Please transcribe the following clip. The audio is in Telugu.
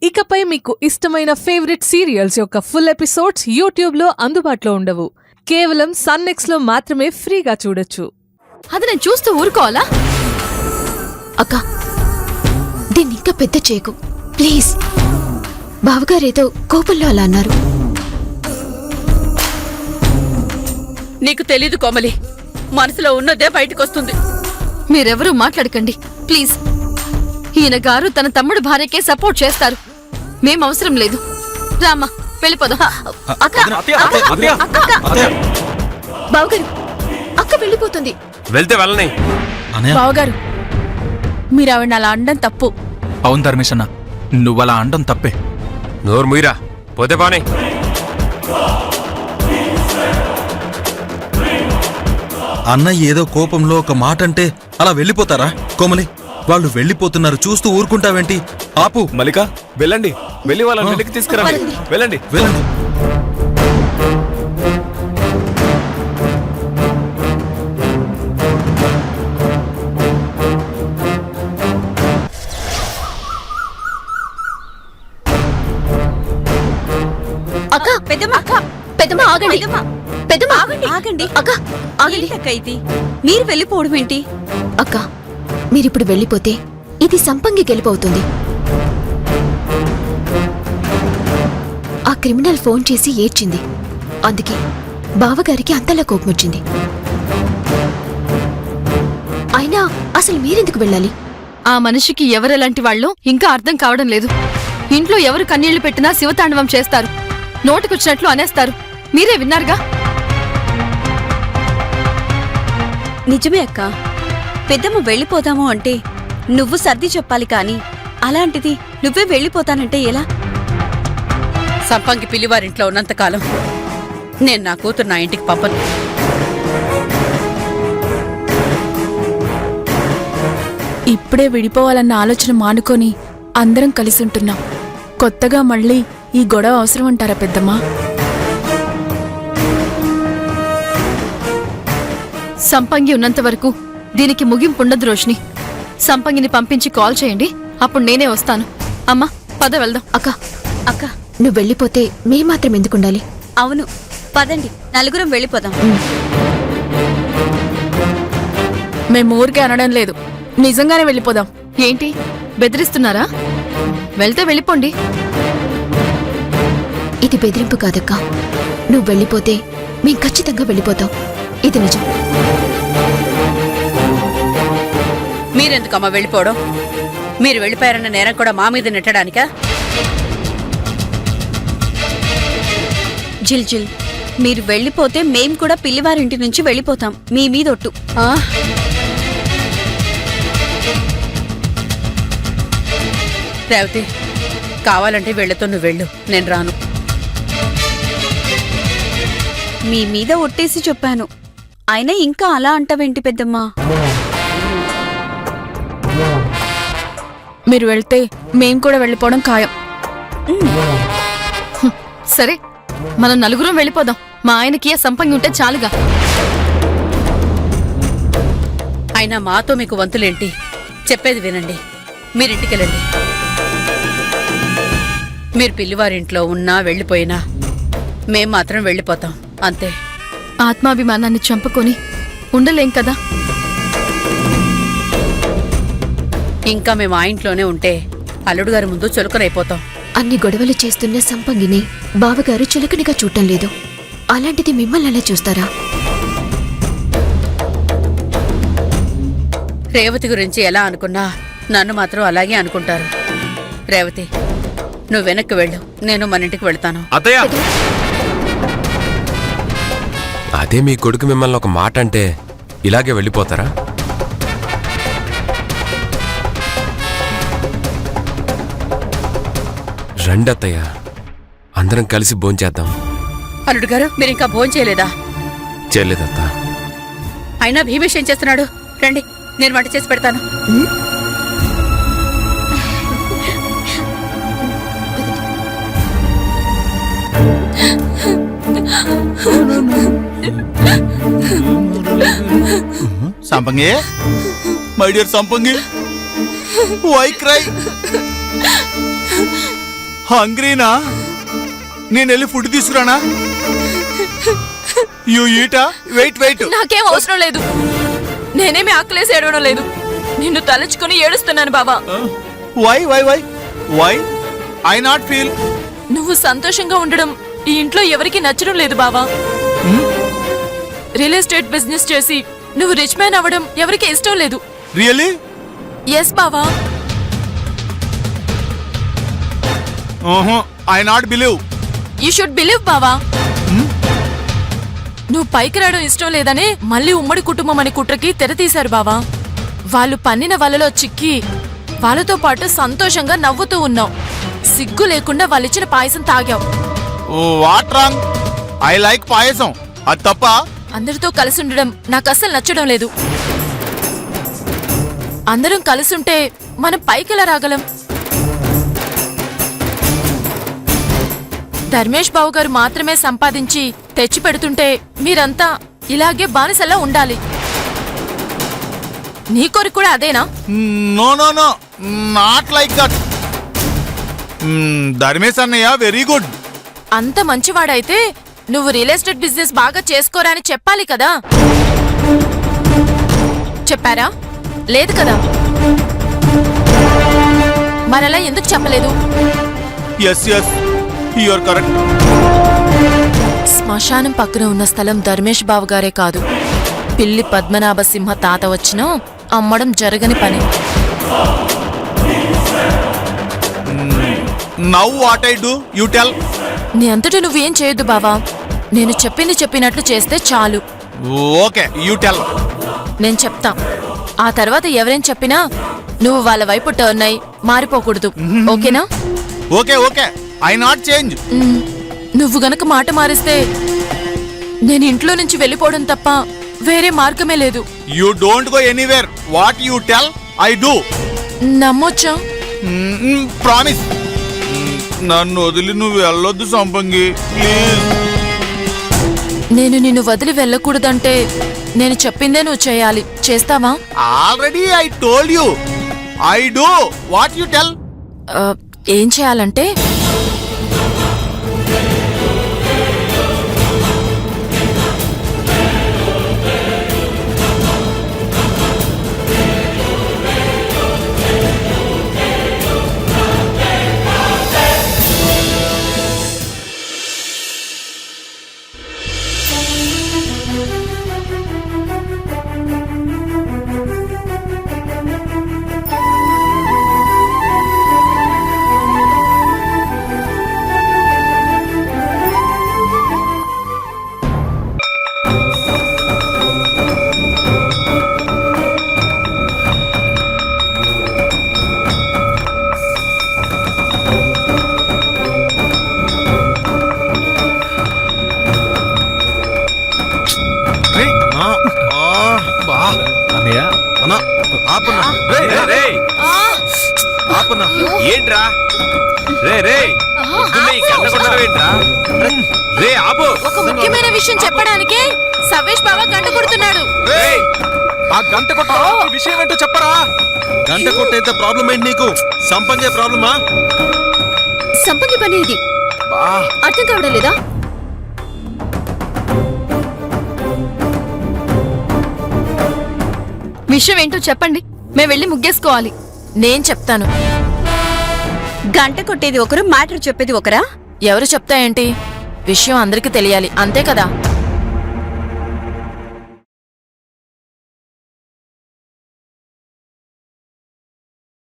ఇకపై మీకు ఇష్టమైన ఫేవరెట్ సీరియల్స్ యొక్క ఫుల్ ఎపిసోడ్స్ యూట్యూబ్లో అందుబాటులో ఉండవు. కేవలం సన్నెక్స్లో మాత్రమే ఫ్రీగా చూడొచ్చు. అది నేను చూస్తూ ఊరుకోవాలా? అక్క, దీన్ని ఇంకా పెద్ద చేయకు ప్లీజ్. బావగారేదో కోపంలో అలా అన్నారు. నీకు తెలీదు కోమలి, మనసులో ఉన్నదే బయటకొస్తుంది. మీరెవరూ మాట్లాడకండి ప్లీజ్. ఈయన గారు తన తమ్ముడు భార్యకే సపోర్ట్ చేస్తారు. మేం అవసరం లేదు. రామ్మా వెళ్ళిపోదాం. బావగారు, అక్క వెళ్ళిపోతుంది. వెళ్తే వెళ్ళని. బావగారు, మీరు ఆవిడ అలా అనడం తప్పు. అవును ధర్మేష్ అన్న, నువ్వలా అనడం తప్పే. నోరు ముయిరా, పోతే బానే. అన్నయ్య ఏదో కోపంలో ఒక మాట అంటే అలా వెళ్ళిపోతారా? కోమలి, వాళ్ళు వెళ్ళిపోతున్నారు, చూస్తూ ఊరుకుంటావేంటి? ఆపు. మల్లిక, వెళ్ళండి. వెళ్ళి వాళ్ళని వెనక్కి తీసుకురండి. వెళ్ళండి వెళ్ళండి. అక్క, పెద్దమ్మ, అక్క, పెద్దమ్మ ఆగండి. పెద్దమ్మ ఆగండి. అక్క ఆగండి. ఇది మీరు వెళ్ళిపోవడం ఏంటి? అక్క, మీరిప్పుడు వెళ్ళిపోతే ఇది సంపంగి గెలిపవుతుంది. ఆ క్రిమినల్ ఫోన్ చేసి ఏడ్చింది. అందుకే బావగారికి అంతలా కోపం వచ్చింది. అయినా అసలు మీరెందుకు వెళ్ళాలి? ఆ మనిషికి ఎవరెలాంటి వాళ్ళో ఇంకా అర్థం కావడం లేదు. ఇంట్లో ఎవరు కన్నీళ్లు పెట్టినా శివతాండవం చేస్తారు, నోటికొచ్చినట్లు అనేస్తారు. మీరే విన్నారుగా. నిజమే అక్క, పెద్దమ్మ వెళ్ళిపోతాము అంటే నువ్వు సర్ది చెప్పాలి కాని అలాంటిది నువ్వే వెళ్ళిపోతానంటే ఎలా? సంపంగి పిల్లివారింట్లో ఉన్నంతకాలం నేను నా కూతురు నా ఇంటికి పంపను. ఇప్పుడే విడిపోవాలన్న ఆలోచన మానుకొని అందరం కలిసి ఉంటున్నాం. కొత్తగా మళ్ళీ ఈ గొడవ అవసరం అంటారా పెద్దమ్మా? సంపంగి ఉన్నంత వరకు దీనికి ముగింపు ఉండదు రోషిని. సంపంగిని పంపించి కాల్ చేయండి, అప్పుడు నేనే వస్తాను. అమ్మా పద వెళ్దాం. అక్క, అక్క, నువ్వు వెళ్ళిపోతే మేం మాత్రం ఎందుకుండాలి? అవును, పదండి, నలుగురం వెళ్ళిపోదాం. మేము ఊరికే అనడం లేదు, నిజంగానే వెళ్ళిపోదాం. ఏంటి బెదిరిస్తున్నారా? వెళ్తే వెళ్ళిపోండి. ఇది బెదిరింపు కాదక్కా. నువ్వు వెళ్ళిపోతే మేం ఖచ్చితంగా వెళ్ళిపోతాం. ఇది నిజం. మీరెందుకమ్మా వెళ్ళిపోవడం? మీరు వెళ్ళిపోయారన్న నేరం కూడా మా మీద నెట్టడానికా? జిల్ జిల్, మీరు వెళ్ళిపోతే మేం కూడా పిల్లివారింటి నుంచి వెళ్ళిపోతాం. మీ మీదొట్టు. రేవతి, కావాలంటే వెళ్ళతో నువ్వు వెళ్ళు, నేను రాను. మీ మీద ఒట్టేసి చెప్పాను, అయినా ఇంకా అలా అంటావేంటి పెద్దమ్మా? మీరు వెళ్తే మేం కూడా వెళ్ళిపోవడం ఖాయం. సరే, మనం నలుగురం వెళ్ళిపోదాం. మా ఆయనకి ఆ సంపంగి ఉంటే చాలుగా. అయినా మాతో మీకు వంతులేంటి? చెప్పేది వినండి, మీరింటికెళ్ళండి. మీరు పిల్లివారింట్లో ఉన్నా వెళ్ళిపోయినా మేం మాత్రం వెళ్ళిపోతాం, అంతే. ఆత్మాభిమానాన్ని చంపుకొని ఉండలేం కదా. ఇంకా మేము ఆ ఇంట్లోనే ఉంటే అల్లుడు గారి ముందు చులకనైపోతాం. అన్ని గొడవలు చేస్తున్న సంపంగిని బావగారు చులకనిగా చూడటం లేదు. అలాంటిది మిమ్మల్ని అలా చూస్తారా? రేవతి గురించి ఎలా అనుకున్నా నన్ను మాత్రం అలాగే అనుకుంటారు. రేవతి, నువ్వు వెనక్కి వెళ్ళు, నేను మన ఇంటికి వెళ్తాను. అత్తయ్య, అదే మీ కొడుకు మిమ్మల్ని ఒక మాట అంటే ఇలాగే వెళ్ళిపోతారా? రండి అత్తయ్య, అందరం కలిసి భోంచేద్దాం. అల్లుడు గారు, మీరు ఇంకా భోంచేయలేదా? చేయలేదత్త. అయినా భీమేష్ ఏం చేస్తున్నాడు? రండి, నేను వంట చేసి పెడతాను. Sampangi, my dear Sampangi, why cry? హంగ్రీనా? నేను వెళ్ళి ఫుడ్ తీసుకురానా? యూ ఈటా? Wait wait. నాకేం అవసరం లేదు. నేనేమి ఆకలేసి ఏడవడం లేదు. నిన్ను తలుచుకుని ఏడుస్తున్నాను బావా. Why why why why I not feel. నువ్వు సంతోషంగా ఉండడం ఈ ఇంట్లో ఎవరికి నచ్చడం లేదు బావా. రియల్ ఎస్టేట్ బిజినెస్ చేసి నువ్వు రిచ్ మ్యాన్ అవ్వడం ఎవరికి ఇష్టం లేదు. రియలీ? ఎస్ బావా. I not believe. You should believe బావా. నువ్వు పైకి రావడం ఇష్టం లేదనే మళ్ళీ ఉమ్మడి కుటుంబం అనే కుట్రకి తెర తీశారు బావా. వాళ్ళు పన్నిన వలలో చిక్కి వాళ్ళతో పాటు సంతోషంగా నవ్వుతూ ఉన్నావు. సిగ్గు లేకుండా వాళ్ళిచ్చిన పాయసం తాగావు. What wrong? I like payasam. అది తప్ప? అందరితో కలిసి ఉండడం నాకు అస్సలు నచ్చడం లేదు. అందరం కలిసుంటే మనం పైకెలా రాగలం? ధర్మేష్ బాబు గారు మాత్రమే సంపాదించి తెచ్చి పెడుతుంటే మీరంతా ఇలాగే బానిసలా ఉండాలి. నీ కోరిక కూడా అదేనా? No no no, not like that. Dharmesh అన్నయ్య వెరీ గుడ్. అంత మంచివాడైతే నువ్వు రియల్ ఎస్టేట్ బిజినెస్ బాగా చేసుకోరా అని చెప్పాలి కదా. చెప్పారా? లేదు కదా. మరలా ఎందుకు చెప్పలేదు? Yes yes, you are correct. శ్మశానం పక్కన ఉన్న స్థలం ధర్మేష్ బాబు గారే కాదు, పిల్లి పద్మనాభ సింహ తాత వచ్చినా అమ్మడం జరగని పని. Now what I do? You tell. నీ అంతటా నువ్వేం చేయొద్దు బావా. నేను చెప్పింది చెప్పినట్లు చేస్తే చాలు. Okay, you tell. నేను చెప్తా. ఆ తర్వాత ఎవరేం చెప్పినా నువ్వు వాళ్ళ వైపు టర్న్ అయి మారిపోకూడదు. ఓకేనా? Okay okay, I not change. నువ్వు గనక మాట మారిస్తే నేను ఇంట్లో నుంచి వెళ్ళిపోవడం తప్ప వేరే మార్గమే లేదు. You don't go anywhere. What you tell I do. నమ్మొచ్చా? ప్రామిస్. నన్ను వదిలి నువ్వు వెళ్ళొద్దు సంపంగి, ప్లీజ్. నేను నిన్ను వదిలి వెళ్ళకూడదంటే నేను చెప్పిందే నువ్వు చేయాలి. చేస్తావా? Already I told you I do. What you tell? ఏం చేయాలంటే ఏంట్రా రే రే రే ఆపు. ఒక ముఖ్యమైన విషయం చెప్పడానికి సవేష్ బాబా గంట కొడుతున్నాడు. ఆ గంట కొట్ట విషయం ఏంటో చెప్పరా? గంట కొట్టేంత ప్రాబ్లం ఏంటి నీకు? సంపంగే ప్రాబ్లమా? సంపంగి పని ఇది అర్థం కావడం లేదా? విషయం ఏంటో చెప్పండి, మేము వెళ్ళి ముగ్గేసుకోవాలి. నేను చెప్తాను. గంట కొట్టేది ఒకరు, మ్యాటర్ చెప్పేది ఒకరా? ఎవరు చెప్తా ఏంటి? విషయం అందరికీ తెలియాలి, అంతే కదా.